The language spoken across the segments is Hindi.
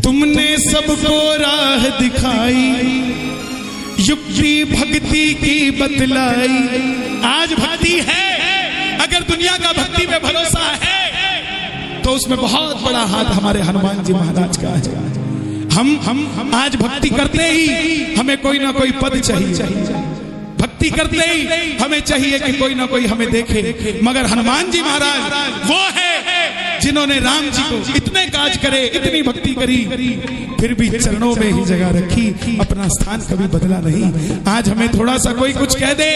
तुमने सबको राह दिखाई, युक्ति भक्ति की बतलाई। आज भक्ति है, अगर दुनिया का भक्ति में भरोसा है तो उसमें बहुत बड़ा हाथ हमारे हनुमान जी महाराज का है। हम आज भक्ति करते ही हमें कोई ना कोई पद चाहिए, भक्ति करते ही हमें चाहिए कि कोई ना कोई हमें देखे, मगर हनुमान जी महाराज वो है जिन्होंने राम जी को इतने काज करे, इतनी भक्ति करी, फिर भी चरणों में ही जगह रखी, अपना स्थान कभी बदला नहीं। आज हमें थोड़ा सा कोई कुछ कह दे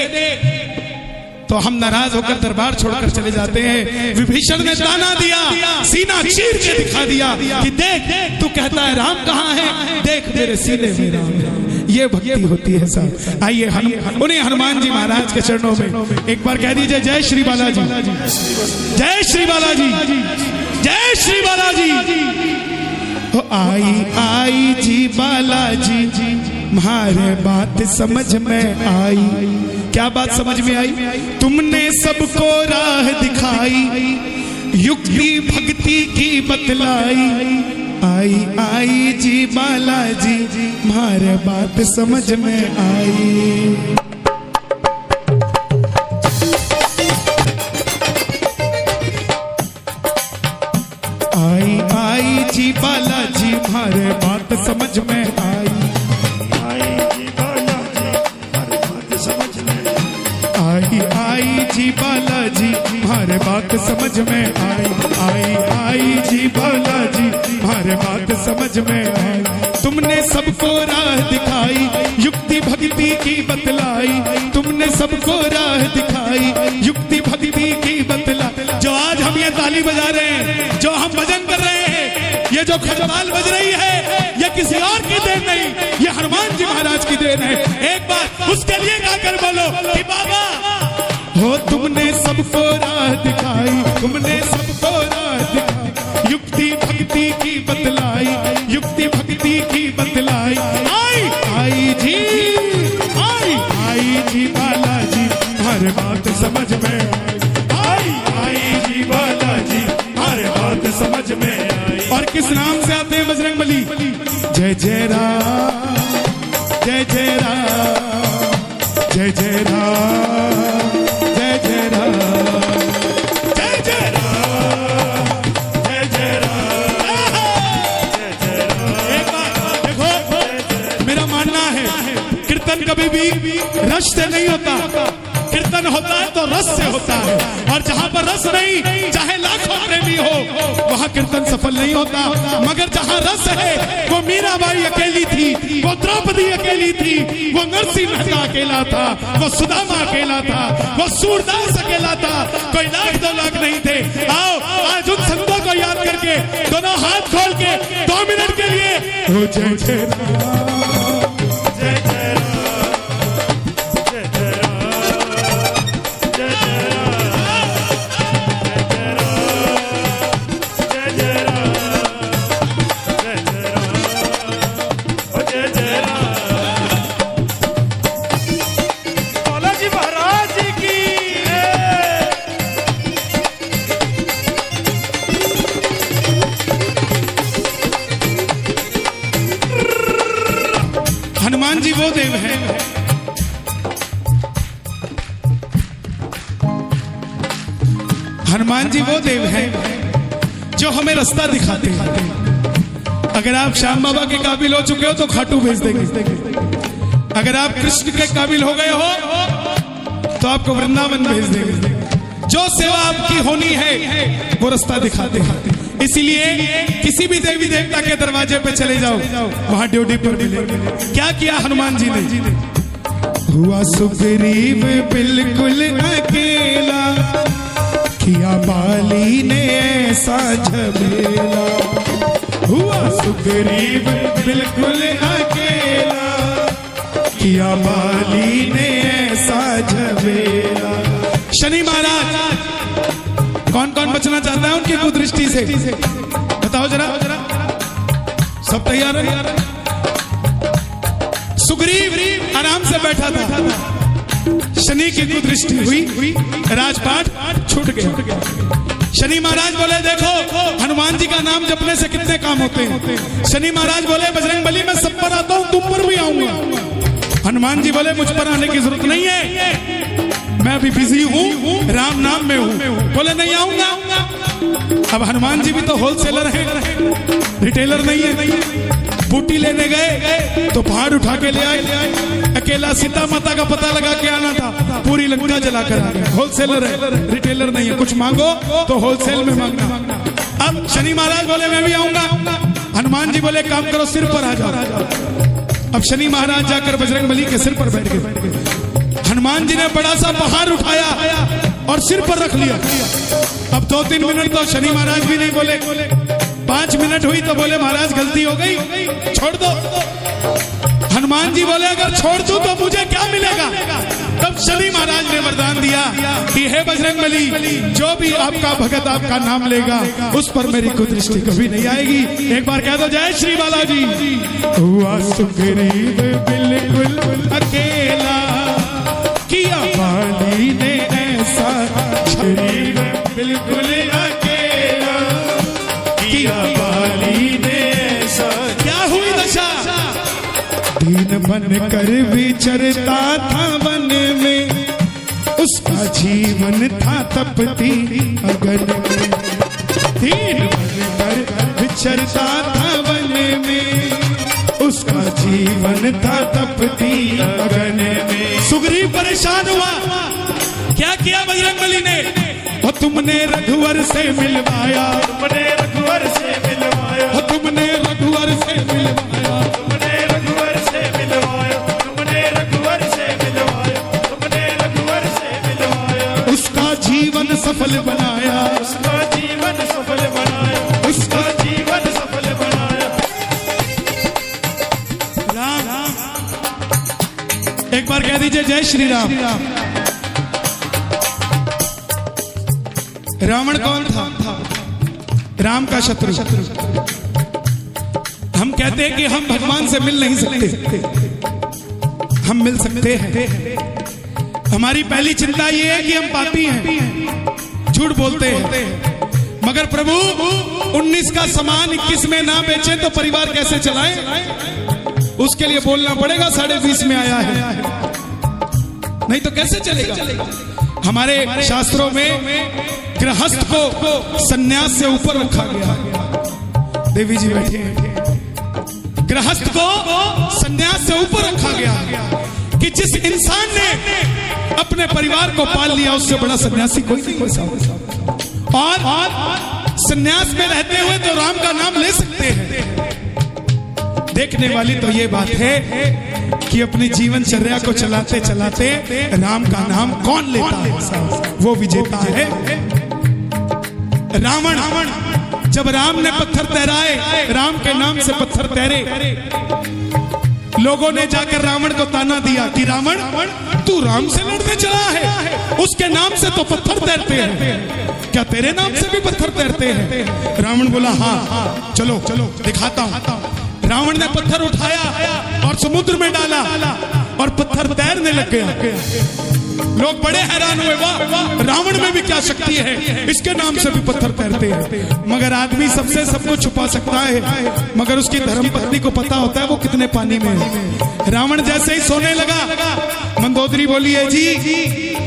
तो हम नाराज होकर दरबार छोड़कर चले जाते हैं। विभीषण ने ताना दिया, सीना चीर के दिखा दिया कि देख तू कहता है राम कहाँ है, देख मेरे सीने में राम है। ये भक्ति होती है साहब। आइए उन्हें हनुमान जी महाराज के चरणों में एक बार कह दीजिए जय श्री बालाजी, जय श्री बालाजी, जय श्री बालाजी। आई आई जी बालाजी, तुम्हारे बात समझ में आई। क्या बात समझ में आई? तुमने सबको राह दिखाई, युक्ति भक्ति की बतलाई। आई आई जी बालाजी, तुम्हारे बात समझ में आई। आई आई जी बालाजी, तुम्हारे बात समझ में आई। आई जी बालाजी, तुम्हारे बात समझ में आई। आई आई जी बालाजी, तुम्हारे बात समझ में आई। तुमने सबको राह दिखाई, युक्ति भक्ति की बतलाई। तुमने सबको राह दिखाई, युक्ति भक्ति की बतलाई। जो आज हम ये ताली बजा रहे हैं, जो हम भजन कर रहे हैं, ये जो खड़ताल बज रही है, ये किसी और की देन नहीं, ये हनुमान जी महाराज की देन है। एक बार उसके लिए गाकर बोलो कि बाबा हो तुमने सबको राह दिखाई, तुमने सबको राह दिखाई, युक्ति भक्ति की बतलाई, युक्ति भक्ति की बतलाई। आई आई जी, आई जी बालाजी, हर बात समझ में आई। आई जी बालाजी, हर बात समझ में आई। और किस नाम से आते हैं बजरंगबली? जय जय राम, जय जय राम, जय जय राम, जय जय राम, जय जय राम, जय जय राम, जय जय राम। एक बात देखो, मेरा मानना है कीर्तन कभी भी रस से नहीं होता, कीर्तन होता है तो रस से होता है। और जहाँ पर रस नहीं, चाहे लाखों प्रेमी हो, वहाँ कीर्तन सफल नहीं होता। मगर जहाँ रस है, वो मीराबाई अकेली थी, वो द्रौपदी अकेली थी, वो नरसिंह मेहता अकेला था, वो सुदामा अकेला था, वो सूरदास अकेला था, कोई लाख दो लाख नहीं थे। आओ आज उन संतों को याद करके दोनों हाथ खोल के 2 मिनट के लिए हो जय जय राम, जय जय राम, हनुमान जी वो देव हैं हनुमान जी वो देव हैं जो हमें रास्ता दिखाते हैं। अगर आप श्याम बाबा के काबिल हो चुके हो तो खाटू भेज देंगे, अगर आप कृष्ण के काबिल हो गए हो तो आपको वृंदावन भेज देंगे। जो सेवा आपकी होनी है वो रास्ता दिखाते हैं। इसीलिए किसी भी देवी देवता के दरवाजे पे चले जाओ, वहां ड्यूटी पर मिलेंगे। क्या किया हनुमान जी ने? हुआ सुग्रीव बिल्कुल अकेला, किया बाली ने ऐसा झमेला। हुआ सुग्रीव बिल्कुल अकेला, किया बाली ने ऐसा झमेला। शनि महाराज कौन कौन बचना चाहता है उनकी कुदृष्टि से? बताओ जरा, सब तैयार है? सुग्रीव आराम से बैठा था, शनि की कुदृष्टि हुई, राजपाट छूट गया। शनि महाराज बोले देखो हनुमान जी का नाम जपने से कितने काम होते हैं। शनि महाराज बोले बजरंगबली मैं सब पर आता हूं, तुम पर भी आऊंगा। हनुमान जी बोले मुझ पर आने की जरूरत नहीं है, मैं अभी बिजी हूं, राम नाम में हूं। बोले नहीं आऊंगा। अब हनुमान जी भी तो होलसेलर हैं, रिटेलर नहीं है। बूटी लेने गए तो पहाड़ उठा के ले आए, अकेला सीता माता का पता लगा के आना था, पूरी लंका जला कर आ गए। होलसेलर है, रिटेलर नहीं है। कुछ मांगो तो होलसेल में मांगना। अब शनि महाराज बोले मैं भी आऊंगा। हनुमान जी बोले काम करो, सिर पर आ जाओ। अब शनि महाराज जाकर बजरंगबली के सिर पर बैठ गए। हनुमान जी ने बड़ा सा पहाड़ उठाया और सिर पर रख लिया। अब 2-3 मिनट तो शनि महाराज भी नहीं बोले। 5 मिनट हुई तो बोले महाराज गलती हो गई, छोड़ दो। हनुमान जी बोले अगर छोड़ दूं तो मुझे क्या मिलेगा। तब शनि महाराज ने वरदान दिया कि हे बजरंगबली, जो भी आपका भगत आपका नाम लेगा उस पर मेरी कुदृष्टि कभी नहीं आएगी। एक बार कह दो जय श्री बालाजी। हुआ सुग्रीव बिल्कुल अकेला, किया बाली ने ऐसा, शरीर बिल्कुल अकेला, किया बाली ने ऐसा। क्या हुई दशा। दीन बन कर विचरता था वन में, उसका जीवन था तपती अगन में। दीन बन कर विचरता था वन में, उसका जीवन था तपती अगन में। सुग्रीव परेशान हुआ। क्या किया बजरंगबली ने। वो तुमने रघुवर से मिलवाया, तुमने रघुवर से मिलवाया, वो तुमने रघुवर से मिलवाया, तुमने रघुवर से मिलवाया, तुमने रघुवर से मिलवाया, तुमने रघुवर से मिलवाया। उसका जीवन सफल बनाया, उसका जीवन सफल बनाया, उसका जीवन सफल बनाया। राम एक बार कह दीजिए जय श्री राम। रावण कौन था। राम का शत्रु। हम कहते हैं कि हम भगवान से मिल नहीं सकते, हम मिल सकते हैं। हमारी पहली चिंता यह है कि हम पापी हैं, झूठ बोलते हैं। मगर प्रभु 19 का सामान 21 में ना बेचें तो परिवार कैसे चलाएं। उसके लिए बोलना पड़ेगा 20.5 में आया है, नहीं तो कैसे चलेगा। हमारे शास्त्रों में गृहस्थ को सन्यास से ऊपर रखा गया। देवी जी बैठे हैं। गृहस्थ को सन्यास से ऊपर रखा गया कि जिस इंसान ने अपने परिवार को पाल लिया उससे बड़ा सन्यासी कोई नहीं हो सकता। और सन्यास में रहते हुए तो राम का नाम ले सकते हैं। देखने वाली तो ये बात है कि अपनी जीवनचर्या को चलाते चलाते राम का नाम कौन लेता है, वो विजेता है। रावण जब राम ने पत्थर तैराए, राम के नाम से पत्थर तैरे, लोगों ने जाकर रावण को ताना दिया कि रावण तू राम से लड़ने चला है, उसके नाम से तो पत्थर तैरते हैं, क्या तेरे नाम से भी पत्थर तैरते हैं। रावण बोला हाँ चलो चलो दिखाता हूं। रावण ने पत्थर उठाया और समुद्र में डाला और पत्थर तैरने लग गया। लोग बड़े हैरान हुए, वाह रावण में भी क्या शक्ति है, इसके नाम से भी पत्थर तैरते हैं। मगर आदमी सबसे सब कुछ छुपा सकता है, मगर उसकी धर्मपत्नी को पता होता है वो कितने पानी में है। रावण जैसे ही सोने लगा, मंदोदरी बोली है जी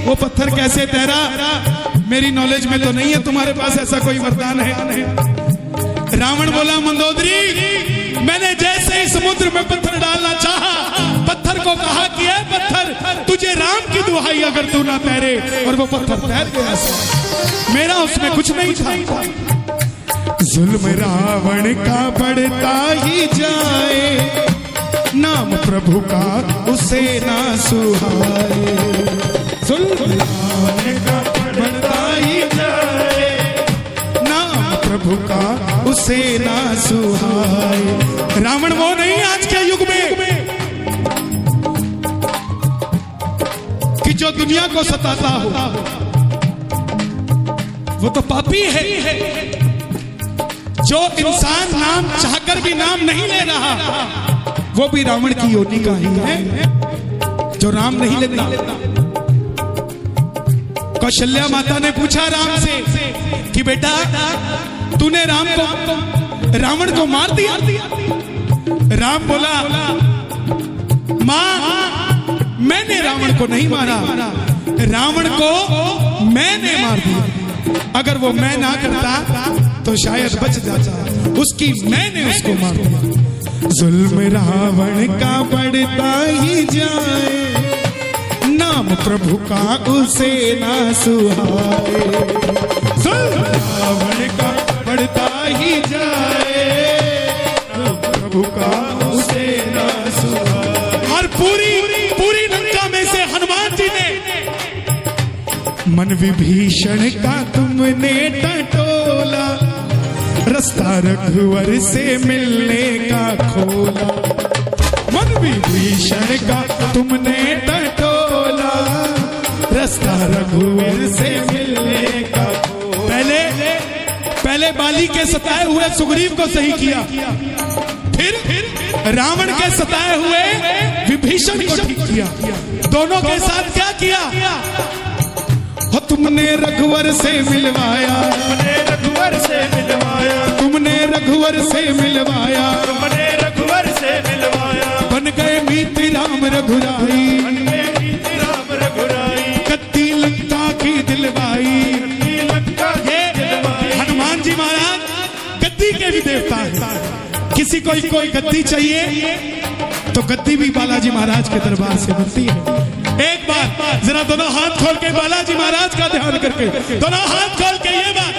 वो पत्थर कैसे तैरा, मेरी नॉलेज में तो नहीं है, तुम्हारे पास ऐसा कोई वरदान है। रावण बोला मंदोदरी मैंने जैसे ही समुद्र में पत्थर डालना चाहा, पत्थर को कहा कि है पत्थर तुझे राम की दुहाई अगर तू ना तैरे, और वो पत्थर तैर गया। मेरा उसमें कुछ नहीं था। जुल्म रावण का बढ़ता ही जाए, नाम प्रभु का उसे ना सुहाए। जुल्म रावण का बढ़ता ही जाए, नाम प्रभु का उसे ना सुहाए। रावण वो नहीं आज के युग में कि जो दुनिया को सताता हो, वो तो पापी है। जो इंसान नाम चाहकर भी नाम नहीं ले रहा, वो भी रावण की योनि का ही है। जो राम नहीं लेता, कौशल्या माता ने पूछा राम से कि बेटा तूने रावण को मार दिया। राम बोला मां मैंने रावण को नहीं मारा, रावण को मैंने मार दिया। अगर वो मैं ना करता तो शायद बच जाता, उसकी मैंने उसको मार दिया। जुल्म रावण का बढ़ता ही जाए, नाम प्रभु का उसे ना सुहाए। जुल्म रावण का बढ़ता ही जाए, नाम प्रभु का उसे ना सुहाए। और पूरी लंका में से हनुमान जी ने मन विभीषण का तुमने टटोला, रास्ता रघुवर से मिलने का खोला। मन विभीषण का तुमने टटोला, रास्ता रघुवर से मिलने का खोला। पहले बाली के सताए हुए सुग्रीव को सही किया, फिर रावण के सताए हुए विभीषण को ठीक किया। दोनों के साथ क्या किया? तुमने रघुवर से मिलवाया, तुमने रघुवर से मिलवाया, तुमने रघुवर से मिलवाया, तुमने रघुवर से मिलवाया। बन गए मीत राम रघुराई, बन गए मीत राम रघुराई। कत्ती लंका की दिलवाई, कत्ती लंका की दिलवाई। हनुमान जी महाराज गद्दी के भी देवता है। किसी को कोई गद्दी चाहिए तो गद्दी भी बालाजी महाराज के दरबार से बनती है। एक बार जरा दोनों हाथ खोल के बालाजी महाराज का ध्यान करके, दोनों हाथ खोल के ये बात,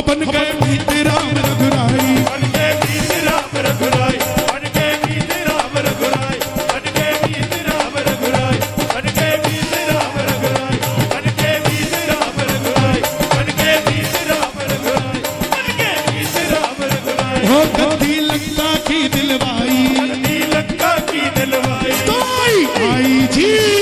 बन गए मीत राम रघुराई, बन गए मीत राम रघुराई, बन गए मीत राम रघुराई, बन गए मीत राम रघुराई, बन गए मीत राम रघुराई, बन गए मीत राम रघुराई, बन गए मीत राम रघुराई, बन गए मीत राम रघुराई। हो गद्दी लंका की दिलवाई, कत्ती लंका की दिलवाई। आई जी।